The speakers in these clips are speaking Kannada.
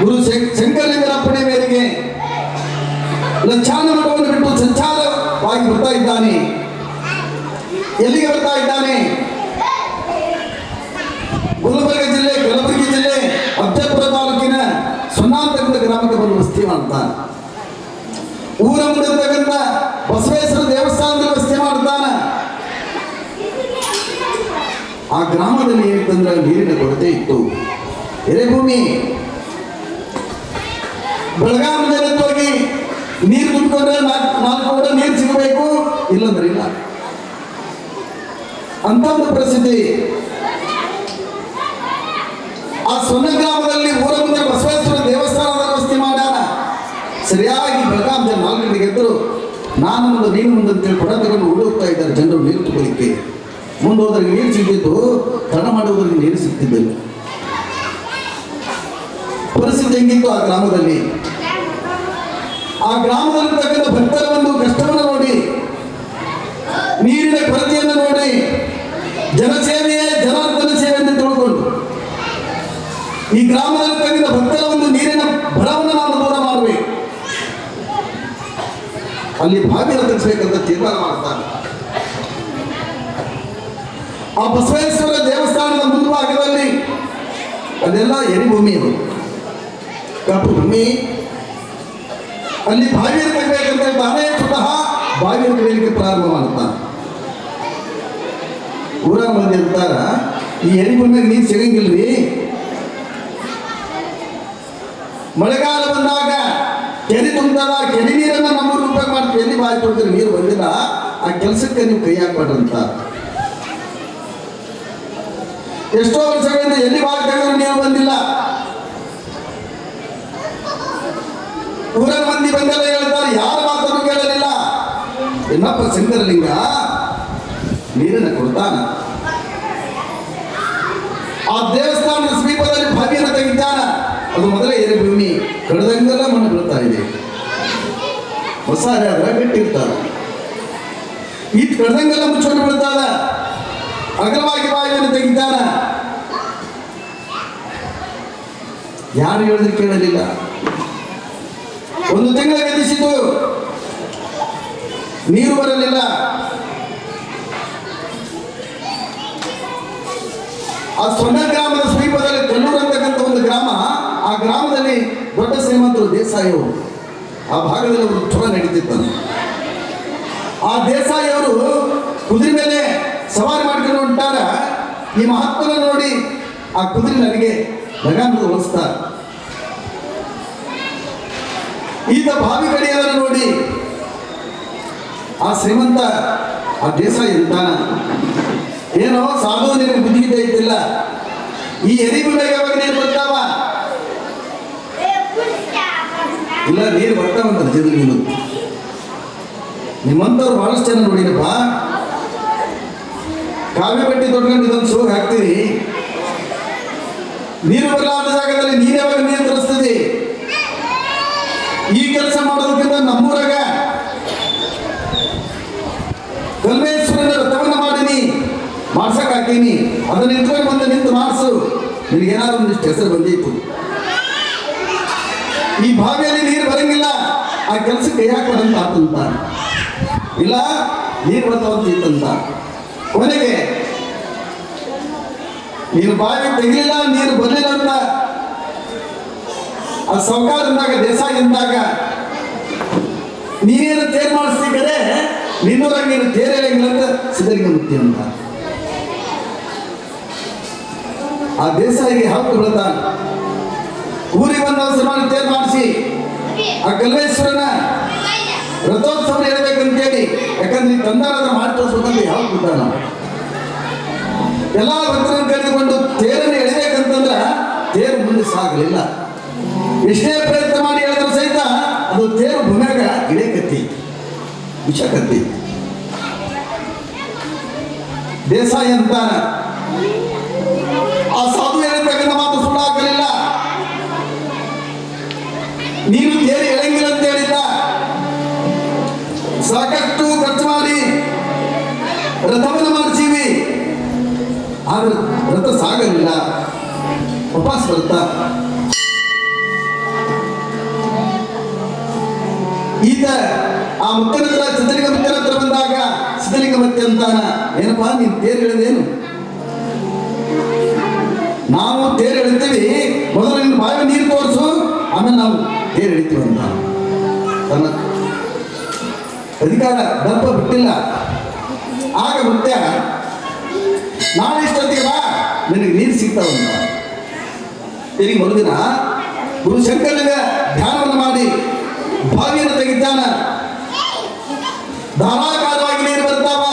ಗುರು ಶಂಕರಲಿಂಗರಪ್ಪಣೆ ಮೇರೆಗೆ ಲಂಚಾನ ಮಠವನ್ನು ಬಿಟ್ಟು ಸಂಚಾರವಾಗಿ ಬರ್ತಾ ಇದ್ದಾನೆ. ಎಲ್ಲಿಗೆ ಬರ್ತಾ ಇದ್ದಾನೆ? ಗುಲ್ಬರ್ಗ ಜಿಲ್ಲೆ, ಕಲಬುರಗಿ ಜಿಲ್ಲೆ, ಅಫಜಲ್ಪುರ ತಾಲೂಕಿನ ಸೊನ್ನಾಂತಕ್ಕಂಥ ಗ್ರಾಮಕ್ಕೆ ಬಂದು ವಸತಿ ಮಾಡ್ತಾನೆ. ಊರ ಮುಂದಿರ್ತಕ್ಕಂಥ ಬಸವೇಶ್ವರ ದೇವಸ್ಥಾನದಲ್ಲಿ ವಸತಿ ಮಾಡ್ತಾನೆ. ಆ ಗ್ರಾಮದಲ್ಲಿ ಏನಂತಂದ್ರೆ ನೀರಿನ ಕೊರತೆ ಇತ್ತು. ಎರೆಭೂಮಿ. ಬೆಳಗಾವಿ ಮುಂಜಾನೆ ಹೋಗಿ ನೀರು ತುಂಬಿಕೊಂಡ್ರೆ 4 ಕೂಡ ನೀರು ಸಿಗಬೇಕು, ಇಲ್ಲಂದ್ರೆ ಇಲ್ಲ ಅಂತ ಒಂದು ಪರಿಸ್ಥಿತಿ. ಆ ಸೊನ್ನ ಗ್ರಾಮದಲ್ಲಿ ಊರ ಮುಂದೆ ಬಸವೇಶ್ವರ ದೇವಸ್ಥಾನದ ವ್ಯವಸ್ಥೆ ಮಾಡ್ಯಾನ. ಸರಿಯಾಗಿ ಬೆಳಗಾವಿ 4 ಗಂಟೆಗೆ ಎದ್ರು ನಾನು ಮುಂದೆ ನೀನು ಮುಂದೆ ಅಂತೇಳಿ ಕೊಡ ತಗೊಂಡು ಓಡೋಗ್ತಾ ಇದ್ದಾರೆ ಜನರು ನೀರು ತಗೊಳ್ಳಿಕ್ಕೆ. ಮುಂದೆ ಹೋದ್ರಿಗೆ ನೀರು ಸಿಗ್ತಿತ್ತು, ತಡ ಮಾಡುವುದರಿಗೆ ನೀರು ಸಿಗ್ತಿದ್ದಿಲ್ಲ. ಪರಿಸ್ಥಿತಿ ಹೆಂಗಿತ್ತು ಆ ಗ್ರಾಮದಲ್ಲಿ? ಆ ಗ್ರಾಮದಲ್ಲಿರ್ತಕ್ಕಂಥ ಭಕ್ತರ ಒಂದು ಕಷ್ಟವನ್ನು ನೋಡಿ, ನೀರಿನ ಕೊರತೆಯನ್ನು ನೋಡಿ, ಜನಸೇವೆಯೇ ಜನಾರ್ದನ ಸೇವೆ ಎಂದು ತಿಳ್ಕೊಂಡು ಈ ಗ್ರಾಮದಲ್ಲಿರ್ತಕ್ಕಂಥ ಭಕ್ತರ ಒಂದು ನೀರಿನ ಬರವನ್ನು ನಾವು ದೂರ ಮಾಡಬೇಕು, ಅಲ್ಲಿ ಬಾವಿ ರಚಿಸಬೇಕಂತ ತೀರ್ಮಾನ ಮಾಡ್ತಾರೆ. ಆ ಬಸವೇಶ್ವರ ದೇವಸ್ಥಾನದ ಮುಂಭಾಗದಲ್ಲಿ ಅದೆಲ್ಲ ಎರಿಭೂಮಿ, ಅದು ಕಪ್ಪು ಭೂಮಿ. ಅಲ್ಲಿ ಬಾವಿಯನ್ನು ತೆಗಬೇಕಂತ ತಾನೇ ಸ್ವತಃ ಬಾವಿಯನ್ನು ತೆಗೆಯಲಿಕ್ಕೆ ಪ್ರಾರಂಭ ಮಾಡ್ತಾನೆ. ಊರ ಮಂದಿ ಅಂತಾರ, ಈ ಎರಿಭೂಮಿಯಾಗ ನೀರು ಸಿಗಂಗಿಲ್ರಿ, ಮಳೆಗಾಲ ಬಂದಾಗ ಕೆರೆ ತುಂಬ್ತಾರ, ಕೆರೆ ನೀರನ್ನ ನಮ್ಮೂರು ಉಪಯೋಗ ಮಾಡ್ತೀವಿ, ಎಲ್ಲಿ ಬಾವಿ ತೊಡ್ತೀರಿ ನೀರು ಬಂದಿಲ್ಲ, ಆ ಕೆಲಸಕ್ಕೆ ನೀವು ಕೈ ಹಾಕ್ಬಾರ್ದು ಅಂತ. ಎಷ್ಟೋ ವರ್ಷಗಳಿಂದ ಎಲ್ಲಿ ಬಾವಿ ತೆಗೆದ್ರು ನೀರು ಬಂದಿಲ್ಲ. ಊರ ಮಂದಿ ಬಂದೆಲ್ಲ ಹೇಳ್ತಾರೆ, ಯಾರ ಮಾತನ್ನು ಕೇಳಲಿಲ್ಲ. ಏನಪ್ಪ ಶಂಕರಲಿಂಗ ನೀರನ್ನು ಕೊಡ್ತಾನ. ಆ ದೇವಸ್ಥಾನದ ಸಮೀಪದಲ್ಲಿ ಬಾವಿಯನ್ನು ತೆಗಿತಾನ. ಅದು ಮೊದಲೇ ಎರೆಭೂಮಿ, ಕಡದಂಗೆಲ್ಲ ಮಣ್ಣು ಬೀಳ್ತಾ ಇದೆ. ಹೊಸ ಆದ್ರೆ ಗಟ್ಟಿರ್ತಾರೆ, ಈ ಕಡದಂಗೆಲ್ಲ ಮುಚ್ಕೊಂಡು ಬೀಳ್ತಾರ. ಅಗಲವಾಗಿ ಬಾವಿಯನ್ನು ತೆಗಿತಾನ. ಯಾರು ಹೇಳಿದ್ರೆ ಕೇಳಲಿಲ್ಲ. 1 ತಿಂಗಳ ಗತಿಸಿತು, ನೀರು ಬರಲಿಲ್ಲ. ಆ ಸೊನ್ನ ಗ್ರಾಮದ ಸಮೀಪದಲ್ಲಿ ಕಲ್ಲೂರು ಅಂತಕ್ಕಂಥ ಒಂದು ಗ್ರಾಮ. ಆ ಗ್ರಾಮದಲ್ಲಿ ದೊಡ್ಡ ಶ್ರೀಮಂತರು ದೇಸಾಯಿಯವರು, ಆ ಭಾಗದಲ್ಲಿ ಒಂದು ಚುರ ನಡೀತಿತ್ತು. ಆ ದೇಸಾಯಿಯವರು ಕುದುರೆ ಮೇಲೆ ಸವಾರಿ ಮಾಡ್ಕೊಂಡು ಹೊಂಟಾರ. ಈ ಮಹಾತ್ಮನ ನೋಡಿ ಆ ಕುದುರೆ ನನಗೆ ಲಗಾಮದ ಹೊಲಿಸ್ತಾರೆ. ಈತ ಬಾವಿ ಕಡೆಯದನ್ನು ನೋಡಿ ಆ ಶ್ರೀಮಂತ ಆ ದೇಸಾಯಿ ಅಂತಾನ, ಏನೋ ಸಾಧು ನಿನಗೆ ಬುದ್ಧಿಗಿದ್ದ ಐತಿಲ್ಲ, ಈ ಎರಿಭೂಮಿಗೆ ಯಾವಾಗ ನೀರು ಬರ್ತಾವ? ಇಲ್ಲ, ನೀರು ಬರ್ತಾವಂತ ಜನ. ನಿಮ್ಮಂಥವ್ರು ಬಹಳಷ್ಟು ಜನ ನೋಡಿನಪ್ಪ, ಕಾವ್ಯ ಬಟ್ಟಿ ತೊಟ್ಕೊಂಡು ಇದೊಂದು ಸೋಗ್ ಹಾಕ್ತೀರಿ, ನೀರು ಬರಲಾದ ಜಾಗದಲ್ಲಿ ನೀರು ಯಾವಾಗ ನೀರು ತರಿಸ್ತದೆ? ಈ ಕೆಲಸ ಮಾಡೋದಕ್ಕಿಂತ ನಮ್ಮೂರಾಗ ಕಲ್ಮೇಶ್ವರನ ರಥವನ್ನು ಮಾಡೀನಿ, ಮಾಡ್ಸಕ್ ಹಾಕೀನಿ, ಅದನ್ನ ನಿಂತ್ಕೊಂಡು ಬಂದು ನಿಂತು ಮಾಡಿಸು, ನಿನಗೇನಾದ್ರು ಒಂದಿಷ್ಟು ಹೆಸರು ಬಂದಿತ್ತು. ಈ ಬಾವಿಯಲ್ಲಿ ನೀರು ಬರಂಗಿಲ್ಲ, ಆ ಕೆಲಸಕ್ಕೆ ಕೈ ಹಾಕೋದಂತ ಆತಂತ. ಇಲ್ಲ, ನೀರು ಬರ್ತಾವಂತ ಇತ್ತಂತ. ಕೊನೆಗೆ ನೀನು ಬಾವಿ ತೆಗಿಲಿಲ್ಲ, ನೀರು ಬರಲಿಲ್ಲ ಅಂತ ಆ ಸೌಕಾರ ಅಂದಾಗ, ದೇಸಾಯಿ ಅಂದಾಗ, ನೀನೇನು ತೇರು ಮಾಡಿಸ್ತಿದ್ದರೆ ನಿನ್ನೂರಾಗ ನೀನು ತೇರು ಹೇಳಂಗಿಲ್ಲ ಅಂತ ಸಿದ್ಧಲಿಂಗ ಮುತ್ತಿ ಅಂತ. ಆ ದೇಸಾಯಿಗೆ ಹಾಕು ಬೀಳ್ತಾನೆ. ಊರಿಗೆ ಬಂದ ಸಮಾನ ತೇರು ಮಾಡಿಸಿ ಆ ಕಲ್ಮೇಶ್ವರನ ರಥೋತ್ಸವ ಹೇಳ್ಬೇಕಂತೇಳಿ, ಯಾಕಂದ್ರೆ ತಂದಾರ ಮಾಡಿ ತೋರಿಸ್ಬೇಕಂತ ಯಾವಾಗ ಬಿಟ್ಟಾನ. ಎಲ್ಲ ಭಕ್ತರನ್ನು ಕರೆದುಕೊಂಡು ತೇರನ್ನು ಎಳಿಬೇಕಂತಂದ್ರ ತೇರು ಮುಂದೆ ಸಾಗಲಿಲ್ಲ. ಎಷ್ಟೇ ಪ್ರಯತ್ನ ಮಾಡಿ ಹೇಳಿದ್ರು ಸಹಿತ ಅದು ತೇರು ಭೂಮ್ಯಾಗ ಇಡೇ ಕತ್ತಿ, ವಿಷ ಕತ್ತಿ. ದೇಸಾಯಿ ಅಂತಾನ, ಆ ಸಾಧು ಹೇಳಿರ್ತಕ್ಕಂಥ ಮಾತು ಸುಳ್ಳಾಗಲಿಲ್ಲ. ನೀನು ತೇರು ಎಳಂಗಿಲ್ಲ ಅಂತ ಹೇಳಿಲ್ಲ. ಸಾಕಷ್ಟು ಖರ್ಚು ಮಾಡಿ ರಥವನ್ನು ಮಾಡಿಸೀವಿ, ಆದ್ರೆ ರಥ ಸಾಗಲಿಲ್ಲ, ವಾಪಸ್ ಬರ್ತಾ ಈತ ಆ ಮುತ್ತನ ಹತ್ರ ಸಿದ್ಧಲಿಂಗ ಮುತ್ತನ ಹತ್ರ ಬಂದಾಗ ಸಿದ್ಧಲಿಂಗ ಮತ್ತೆ ಅಂತಾನ, ಏನಪ್ಪಾ ನೀನ್ ತೇರು ಹೇಳಿದೇನು? ನಾವು ತೇರು ಎಳಿತೀವಿ, ಮೊದಲು ನಿನ್ನ ಬಾವಿ ನೀರು ತೋರಿಸು, ಆಮೇಲೆ ನಾವು ತೇರು ಎಳಿತೀವಿ ಅಂತ. ತನ್ನ ಅಧಿಕಾರ ದರ್ಪ ಬಿಟ್ಟಿಲ್ಲ. ಆಗ ಮತ್ತೆ ನಾಳೆ ಇಷ್ಟೊತ್ತಿಗೆ ಬಾ, ನಿನಗೆ ನೀರು ಸಿಗ್ತಾವಂತ. ತಿರುಗಿ ಮರುದಿನ ಗುರು ಶಂಕರನಿಗೆ ಧ್ಯಾನವನ್ನು ಮಾಡಿ ಬಾವಿಯನ್ನು ತೆಗಿತಾನ. ಧಾರಾಕಾರವಾಗಿ ನೀರು ಬರ್ತಾವ.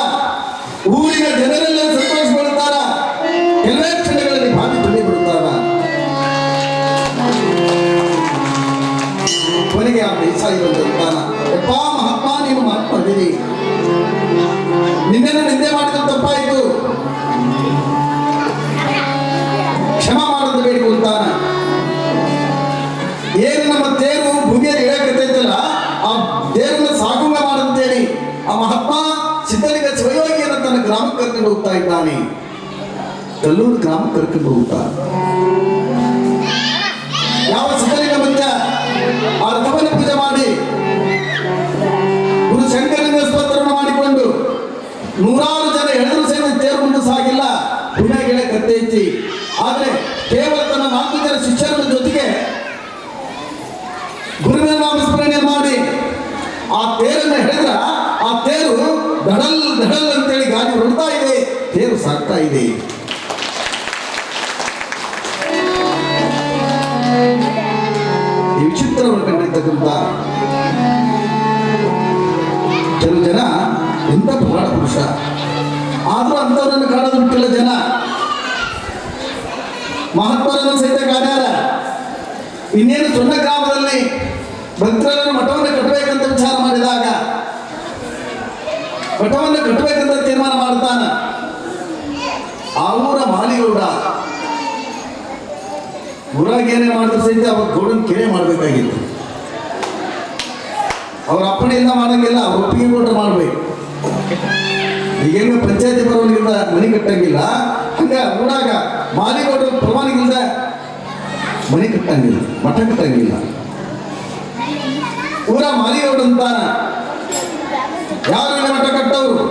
ಊರಿನ ಜನರೆಲ್ಲ ಸಂತೋಷಗೊಳ್ತಾರ. ಕೆಲವೇ ಕ್ಷಣಗಳಲ್ಲಿ ಬಾವಿ ತುಂಬಿ ಬಿಡುತ್ತಾರ. ಕೊನೆಗೆ ಆ ದೇಸಾಯಿ ಬಂದಿರ್ತಾನ, ಯಪ್ಪಾ ಮಹಾತ್ಮ, ನೀನು ಮಹಾತ್ಮ ಅದೀರಿ, ನಿನ್ನೆನ್ನು ನಿಂದೆ ಮಾಡಿದ ತಪ್ಪಾಯಿತು, ಕ್ಷಮ ಮಾಡೋದು ಬೇಡಿಕೊಳ್ತಾನ. ಏನು ನಮ್ಮ ತೇರು ಭೂಮಿಯಲ್ಲಿ ಇಳಕತ್ತೈತಲ್ಲ, ಆ ತೇರನ್ನು ಸಾಗುಂಗ ಮಾಡುತ್ತೇನೆ. ಆ ಮಹಾತ್ಮ ಸಿದ್ಧಲಿಂಗ ಶಿವಯೋಗಿಯನ್ನು ತನ್ನ ಗ್ರಾಮಕ್ಕೆ ಕರ್ಕೊಂಡು ಹೋಗ್ತಾ ಇದ್ದಾನೆ. ಕಲ್ಲೂರು ಗ್ರಾಮಕ್ಕೆ ಕರ್ಕೊಂಡು ಹೋಗ್ತಾ ಯಾವ ಸಿದ್ಧಲಿಂಗ ಮುಂಚೆ ಆ ರಥವನ್ನು ಪೂಜೆ ಮಾಡಿ ಗುರು ಶಂಕರಲಿಂಗ ಸ್ತೋತ್ರವನ್ನು ಮಾಡಿಕೊಂಡು ನೂರಾರು ಜನ ಎಳೆದರೂ ಸಹಿತ ತೇರು ಮುಂದೆ ಸಾಗಿಲ್ಲ. ಪುಣ್ಯ ಗಿಡ ಕತ್ತೈತಿ. ಆದರೆ ಕೇವಲ ತನ್ನ 4 ಜನ ಶಿಷ್ಯರ ಜೊತೆಗೆ ಗುರುವಿನ ನಾಮಸ್ಮರಣೆ ಮಾಡಿ ಆ ತೇರನ್ನು ಹಿಡಿದ್ರ ಆ ತೇರು ದಡಲ್ ದಡಲ್ ಅಂತೇಳಿ ಗಾಡಿ ಹೊರಡ್ತಾ ಇದೆ, ತೇರು ಸಾಗ್ತಾ ಇದೆ. ಈ ವಿಚಿತ್ರವನ್ನು ಕಂಡಿರ್ತಕ್ಕಂಥ ಕೆಲವು ಜನ ಎಂಥ ಪುರಾಣ ಪುರುಷ, ಆದರೂ ಅಂಥವರನ್ನು ಕಾಣೋದು ಬಿಟ್ಟಿಲ್ಲ ಜನ. ಮಹಾತ್ಮರನ್ನು ಸಹಿತ ಕಾಣ್ಯಾರ. ಇನ್ನೇನು ಸೊನ್ನ ಗ್ರಾಮದಲ್ಲಿ ಭಕ್ತರನ್ನು ಮಠವನ್ನು ಕಟ್ಟಬೇಕಂತ ವಿಚಾರ ಮಾಡಿದಾಗ ಮಠವನ್ನು ಕಟ್ಟಬೇಕಂತ ತೀರ್ಮಾನ ಮಾಡ್ತಾನ. ಆ ಊರ ಮಾಲಿಗೌಡ ಊರಾಗ ಏನೇ ಮಾಡಿದ್ರು ಸಹಿತ ಅವ್ರ ಗೌಡನ ಕೆರೆ ಮಾಡಬೇಕಾಗಿತ್ತು. ಅವ್ರ ಅಪ್ಪಣೆಯಿಂದ ಮಾಡೋಂಗಿಲ್ಲ, ಅವ್ರ ಒಪ್ಪಿಗೆ ಕೊಟ್ಟರೆ ಮಾಡಬೇಕು. ಈಗೇನು ಪಂಚಾಯತಿ ಪರವಾನಿಗಿಂದ ಮನೆ ಕಟ್ಟಂಗಿಲ್ಲ, ಹಂಗ ಊರಾಗ ಮಾಲಿಗೌಡರು ಪರವಾನಿಗಿಲ್ದ ಮನೆ ಕಟ್ಟಂಗಿಲ್ಲ, ಮಠ ಕಟ್ಟಂಗಿಲ್ಲ. ಊರ ಮಾಲಿಗೌಡ ಅಂತಾನ, ಯಾರು ಇಲ್ಲ ಮಠ ಕಟ್ಟವರು,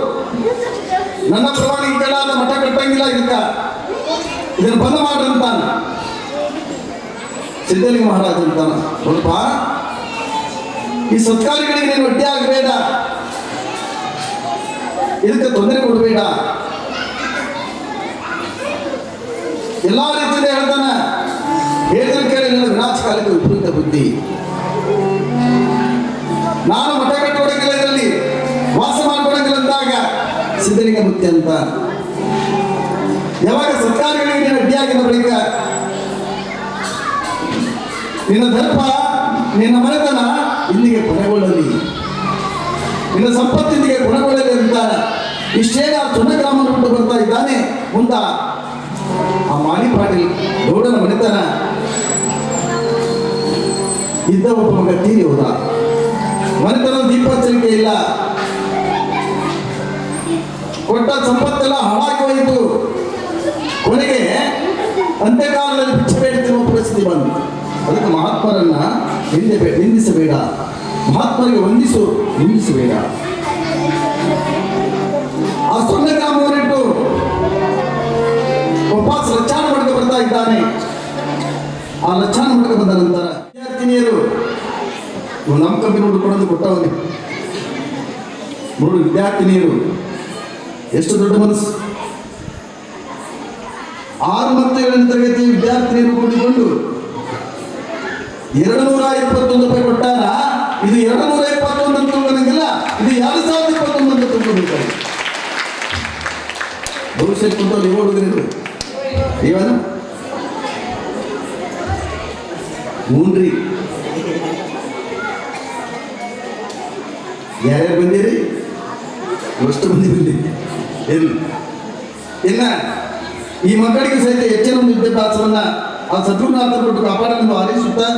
ನನ್ನ ಪರವಾನಿಗೆ ಕೇಳಾದ ಮಠ ಕಟ್ಟಂಗಿಲ್ಲ, ಇದನ್ನು ಬಂದ್ ಮಾಡ್ರಂತಾನ. ಸಿದ್ಧಲಿಂಗ ಮಹಾರಾಜ ಅಂತಾನ, ಸ್ವಲ್ಪ ಈ ಸತ್ಕಾರಿಗಳಿಗೆ ನೀನು ಒಡ್ಡಿ ಆಗಬೇಡ, ಇದಕ್ಕೆ ತೊಂದರೆ ಕೊಡಬೇಡ, ಎಲ್ಲಾ ರೀತಿಯಿಂದ ಹೇಳ್ತಾನ. ಹೇಳಿದ್ರೆ ಕೇಳಿ ನನ್ನ ವಿನಾಶ ಕಾಲಕ್ಕೆ ವಿಪರೀತ ಬುದ್ಧಿ. ನಾನು ಮಠ ಕಟ್ಟೋಡಂಗಿಲ್ಲ, ಇದರಲ್ಲಿ ವಾಸ ಮಾಡ್ಕೊಡಂಗಿಲ್ಲ ಅಂದಾಗ ಸಿದ್ಧಲಿಂಗ ಮುತ್ತಿ ಅಂತ. ಯಾವಾಗ ಸರ್ಕಾರಗಳಿಗೆ ನೀನು ಅಡ್ಡಿಯಾಗಿನ ಬಳಿಕ ನಿನ್ನ ದರ್ಪ ನಿನ್ನ ಮನೆತನ ಇಲ್ಲಿಗೆ ಕೊನೆಗೊಳ್ಳಲಿ, ನಿನ್ನ ಸಂಪತ್ತಿಂದಿಗೆ ಕೊನೆಗೊಳ್ಳಲಿ ಅಂತ ಇಷ್ಟೇನ ಸೊನ್ನ ಗ್ರಾಮವನ್ನು ಬಿಟ್ಟು ಬರ್ತಾ ಇದ್ದಾನೆ. ಮುಂದ ಆ ಮಾಲಿ ಪಾಟೀಲ್ ಗೌಡನ ಮನೆತನ ಇದ್ದ ಒಬ್ಬ ಮಗ ತೀರಿ ಹೋದ. ಮನೆತನ ದೀಪೋತ್ಸವಕ್ಕೆ ಇಲ್ಲ, ಕೊಟ್ಟ ಸಂಪತ್ತೆಲ್ಲ ಹಾಳಾಗಿ ಹೋಯಿತು. ಕೊನೆಗೆ ಅಂತ್ಯಕಾಲದಲ್ಲಿ ಭಿಕ್ಷೆ ಬೇಡುತ್ತಿರುವ ಪರಿಸ್ಥಿತಿ ಬಂತು. ಅದಕ್ಕೆ ಮಹಾತ್ಮರನ್ನ ನಿಂದಿಸಬೇಡ, ಮಹಾತ್ಮರಿಗೆ ವಂದಿಸು, ನಿಂದಿಸಬೇಡ. ಆ ಸೊನ್ನ ಗ್ರಾಮವನ್ನಿಟ್ಟು ಉಪವಾಸ ಲಚ್ಚಾನ ಮಾಡ್ಕೊಂಡು ಬರ್ತಾ ಇದ್ದಾನೆ. ಆ ಲಚ್ಚಾನ ಮಾಡ್ಕೊಂಡು ಬಂದ ನಂತರ ವಿದ್ಯಾರ್ಥಿನಿಯರು ನಮ್ಮ ಕಂಪನಿ ನೋಡಿಕೊಳ್ಳೋದು ಕೊಟ್ಟವನಿ ನೋಡು. ವಿದ್ಯಾರ್ಥಿನಿಯರು ಎಷ್ಟು ದೊಡ್ಡ ಮನಸ್ಸು. 6 ಮತ್ತು 7ನೇ ತರಗತಿ ವಿದ್ಯಾರ್ಥಿನಿಯರು ಕೂಡಿಕೊಂಡು 221 ರೂಪಾಯಿ ಕೊಟ್ಟಾರ. ಇದು 221 ಅಂತ ತಿಳ್ಕೊಳಂಗಿಲ್ಲ, ಇದು 2021 ಅಂತ ತಿಳ್ಕೊಬೇಕು. ಭವಿಷ್ಯ ಕುಂತಲ್ಲಿ ನೀವು ಹುಡುಗರಿದ್ರು ನೀವನು ಮೂನ್ರಿ ಯಾರ್ಯಾರು ಬಂದಿರಿ? ಎಷ್ಟು ಮಂದಿ ಬಂದಿರಿ? ಇನ್ನ ಈ ಮಕ್ಕಳಿಗೆ ಸಹಿತ ಹೆಚ್ಚಿನ ಒಂದು ವಿದ್ಯಾಭ್ಯಾಸವನ್ನ ಆ ಸದ್ಗುರುನಾಥ ಕೊಟ್ಟು ಕಾಪಾಡಲೆಂದು ಹಾರೈಸುತ್ತಾ